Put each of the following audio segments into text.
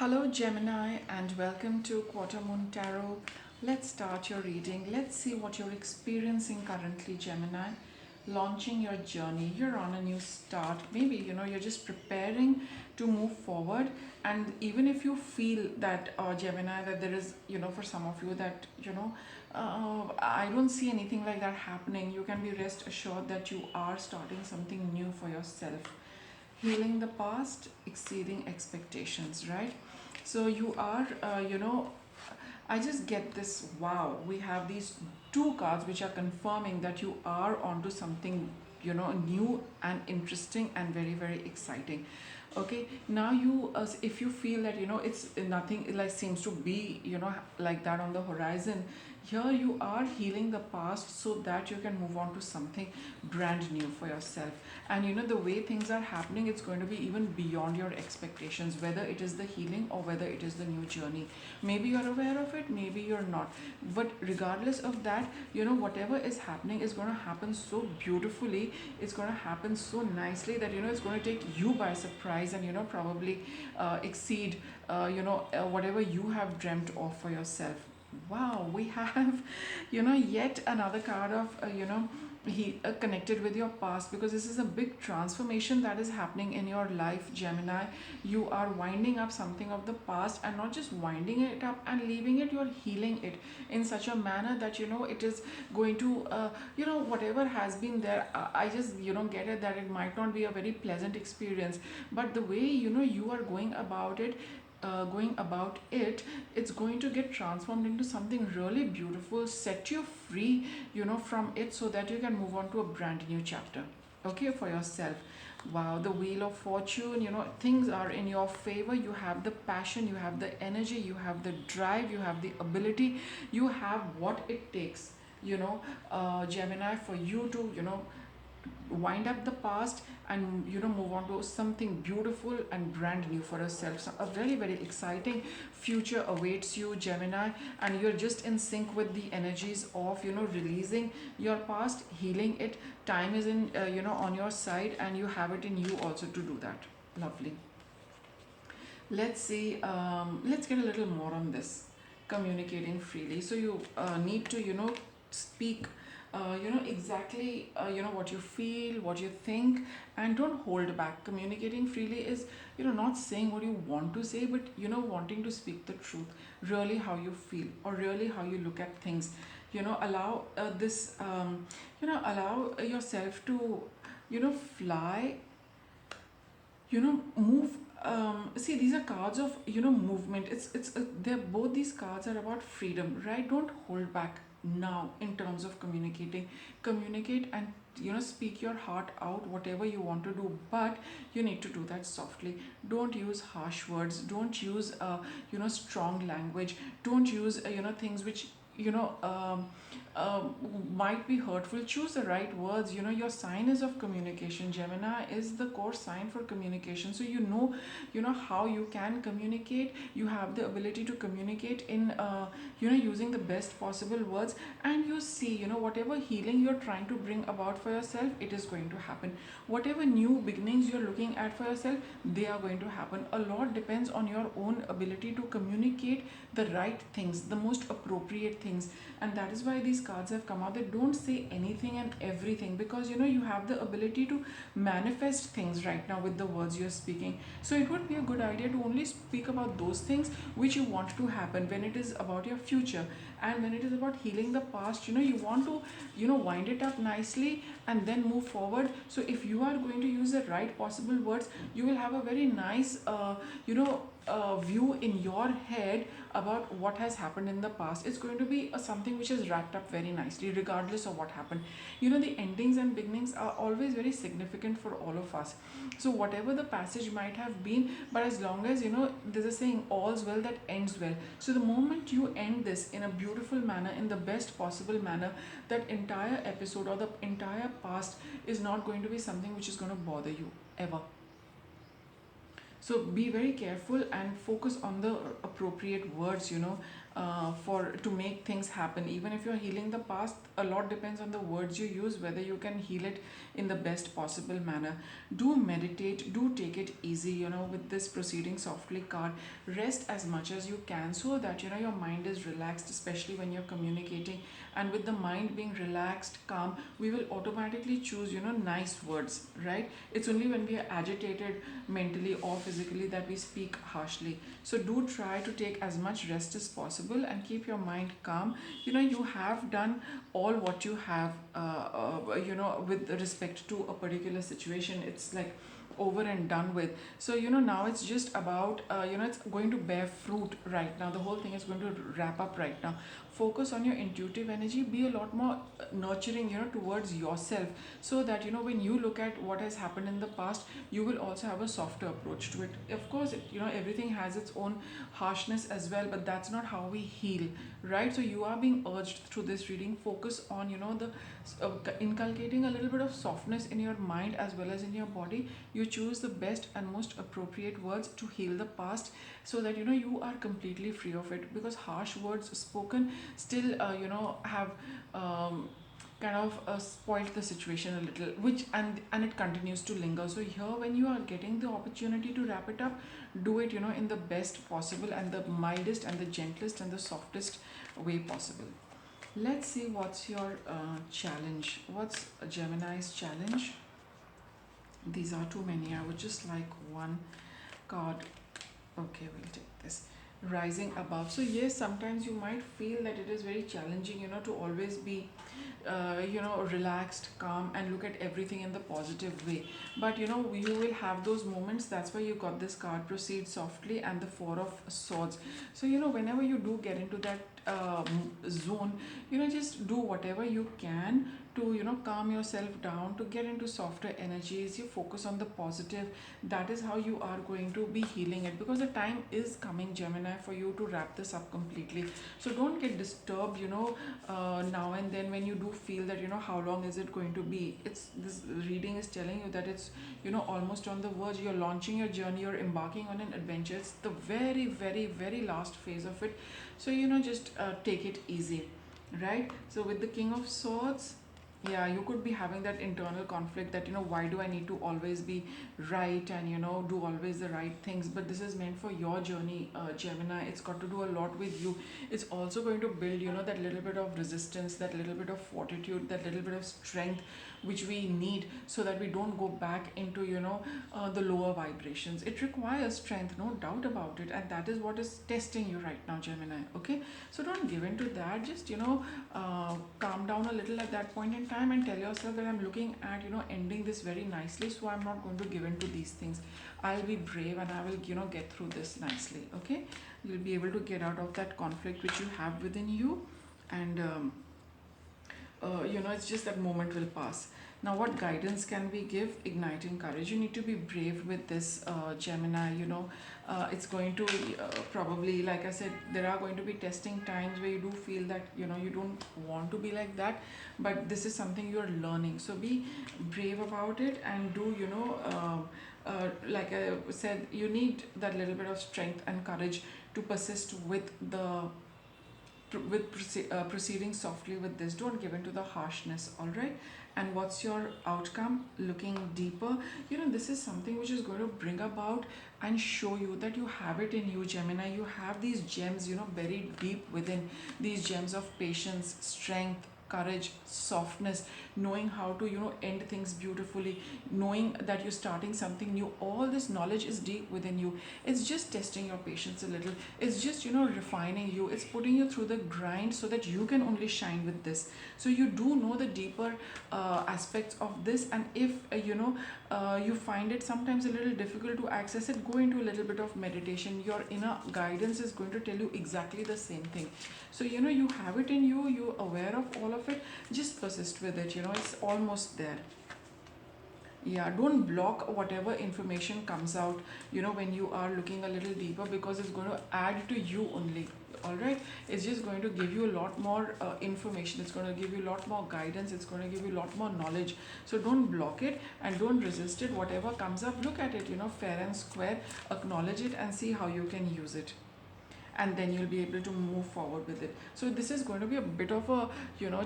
Hello, Gemini, and welcome to Quarter Moon Tarot. Let's start your reading. Let's see what you're experiencing currently, Gemini. Launching your journey, you're on a new start. Maybe you're just preparing to move forward, and even if you feel that, Gemini, that there is, for some of you, that I don't see anything like that happening, you can be rest assured that you are starting something new for yourself. Healing the past, exceeding expectations, right? So you are, I just get this. Wow, we have these two cards which are confirming that you are onto something, new and interesting and very, very exciting. Okay, now if you feel that it's nothing like seems to be like that on the horizon, here you are healing the past so that you can move on to something brand new for yourself. And the way things are happening, it's going to be even beyond your expectations, whether it is the healing or whether it is the new journey. Maybe you're aware of it, maybe you're not, but regardless of that, whatever is happening is going to happen so beautifully. It's going to happen so nicely that it's going to take you by surprise, and probably exceed whatever you have dreamt of for yourself. Wow, we have yet another card of he connected with your past, because this is a big transformation that is happening in your life, Gemini. You are winding up something of the past, and not just winding it up and leaving it, you're healing it in such a manner that it is going to whatever has been there. I just get it that it might not be a very pleasant experience, but the way you are going about it, it's going to get transformed into something really beautiful, set you free from it, so that you can move on to a brand new chapter, okay, for yourself. Wow, the wheel of fortune, things are in your favor. You have the passion, you have the energy, you have the drive, you have the ability, you have what it takes, Gemini, for you to wind up the past and move on to something beautiful and brand new for yourself. So a very, very exciting future awaits you, Gemini, and you're just in sync with the energies of releasing your past, healing it. Time is in on your side, and you have it in you also to do that. Lovely. Let's see, let's get a little more on this communicating freely. So you need to speak exactly what you feel, what you think, and don't hold back. Communicating freely is not saying what you want to say, but wanting to speak the truth, really how you feel, or really how you look at things. Allow this allow yourself to fly, move. See, these are cards of movement. It's they're both, these cards are about freedom, right? Don't hold back now in terms of communicating. Communicate and speak your heart out, whatever you want to do, but you need to do that softly. Don't use harsh words, don't use strong language, don't use things which you know um, might be hurtful. Choose the right words. Your sign is of communication. Gemini is the core sign for communication, so how you can communicate. You have the ability to communicate in using the best possible words, and you see whatever healing you're trying to bring about for yourself, it is going to happen. Whatever new beginnings you're looking at for yourself, they are going to happen. A lot depends on your own ability to communicate the right things, the most appropriate things, and that is why these cards have come out. They don't say anything and everything, because you have the ability to manifest things right now with the words you're speaking. So it would be a good idea to only speak about those things which you want to happen when it is about your future. And when it is about healing the past, you want to wind it up nicely and then move forward. So if you are going to use the right possible words, you will have a very nice view in your head about what has happened in the past. It's going to be something which is wrapped up very nicely, regardless of what happened. The endings and beginnings are always very significant for all of us. So whatever the passage might have been, but as long as there's a saying, all's well that ends well. So the moment you end this in a beautiful manner, in the best possible manner, that entire episode or the entire past is not going to be something which is going to bother you ever. So be very careful and focus on the appropriate words, for to make things happen. Even if you're healing the past, a lot depends on the words you use, whether you can heal it in the best possible manner. Do meditate, do take it easy, with this proceeding softly card. Rest as much as you can so that your mind is relaxed, especially when you're communicating. And with the mind being relaxed, calm, we will automatically choose nice words, right? It's only when we are agitated mentally or physically that we speak harshly. So do try to take as much rest as possible and keep your mind calm. You have done all what you have, with respect to a particular situation. It's like over and done with. So now it's just about, it's going to bear fruit right now. The whole thing is going to wrap up right now. Focus on your intuitive energy, be a lot more nurturing towards yourself, so that when you look at what has happened in the past, you will also have a softer approach to it. Of course, everything has its own harshness as well, but that's not how we heal, right? So you are being urged through this reading, focus on the inculcating a little bit of softness in your mind as well as in your body. You choose the best and most appropriate words to heal the past, so that you are completely free of it, because harsh words spoken still have kind of spoiled the situation a little, which and it continues to linger. So here, when you are getting the opportunity to wrap it up, do it in the best possible and the mildest and the gentlest and the softest way possible. Let's see what's your challenge. What's Gemini's challenge? These are too many. I would just like one card. Okay, we'll take this. Rising above. So yes, sometimes you might feel that it is very challenging, to always be, relaxed, calm, and look at everything in the positive way. But you will have those moments. That's why you got this card, proceed softly, and the Four of Swords. So whenever you do get into that zone, just do whatever you can to calm yourself down, to get into softer energies. You focus on the positive. That is how you are going to be healing it, because the time is coming, Gemini, for you to wrap this up completely. So don't get disturbed now and then, when you do feel that how long is it going to be. It's this reading is telling you that it's almost on the verge. You're launching your journey, you're embarking on an adventure. It's the very, very, very last phase of it. So just take it easy, right? So with the King of Swords, yeah, you could be having that internal conflict that why do I need to always be right and do always the right things. But this is meant for your journey, Gemini. It's got to do a lot with you. It's also going to build that little bit of resistance, that little bit of fortitude, that little bit of strength which we need, so that we don't go back into the lower vibrations. It requires strength, no doubt about it, and that is what is testing you right now, Gemini. Okay, so don't give in to that. Just calm down a little at that point in time and tell yourself that I'm looking at ending this very nicely, so I'm not going to give in to these things. I'll be brave and I will get through this nicely. Okay, you'll be able to get out of that conflict which you have within you. And it's just that moment will pass. Now, what guidance can we give? Igniting courage. You need to be brave with this, Gemini. It's going to probably, like I said, there are going to be testing times where you do feel that you don't want to be like that, but this is something you're learning. So be brave about it and do like I said, you need that little bit of strength and courage to persist with proceeding softly with this. Don't give in to the harshness. All right. And what's your outcome? Looking deeper. This is something which is going to bring about and show you that you have it in you, Gemini. You have these gems buried deep within, these gems of patience, strength, courage, softness, knowing how to end things beautifully, knowing that you're starting something new. All this knowledge is deep within you. It's just testing your patience a little. It's just refining you. It's putting you through the grind so that you can only shine with this. So you do know the deeper aspects of this, and if you find it sometimes a little difficult to access it, go into a little bit of meditation. Your inner guidance is going to tell you exactly the same thing. So you have it in you, you're aware of all of it. Just persist with it. It's almost there. Yeah, don't block whatever information comes out when you are looking a little deeper, because it's going to add to you only. All right, it's just going to give you a lot more information. It's going to give you a lot more guidance. It's going to give you a lot more knowledge. So don't block it and don't resist it. Whatever comes up, look at it fair and square, acknowledge it and see how you can use it. and then you'll be able to move forward with it. So this is going to be a bit of a,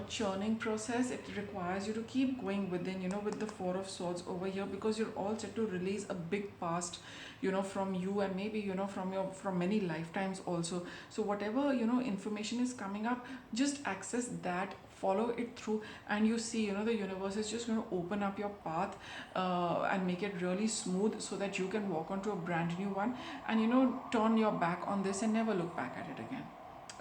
churning process. It requires you to keep going within, with the Four of Swords over here, because you're all set to release a big past, from you, and maybe, from many lifetimes also. So whatever, information is coming up, just access that, follow it through, and you see, the universe is just going to open up your path, and make it really smooth, so that you can walk onto a brand new one, and, turn your back on this and never look back at it again.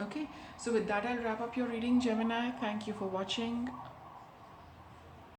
Okay, so with that, I'll wrap up your reading, Gemini. Thank you for watching.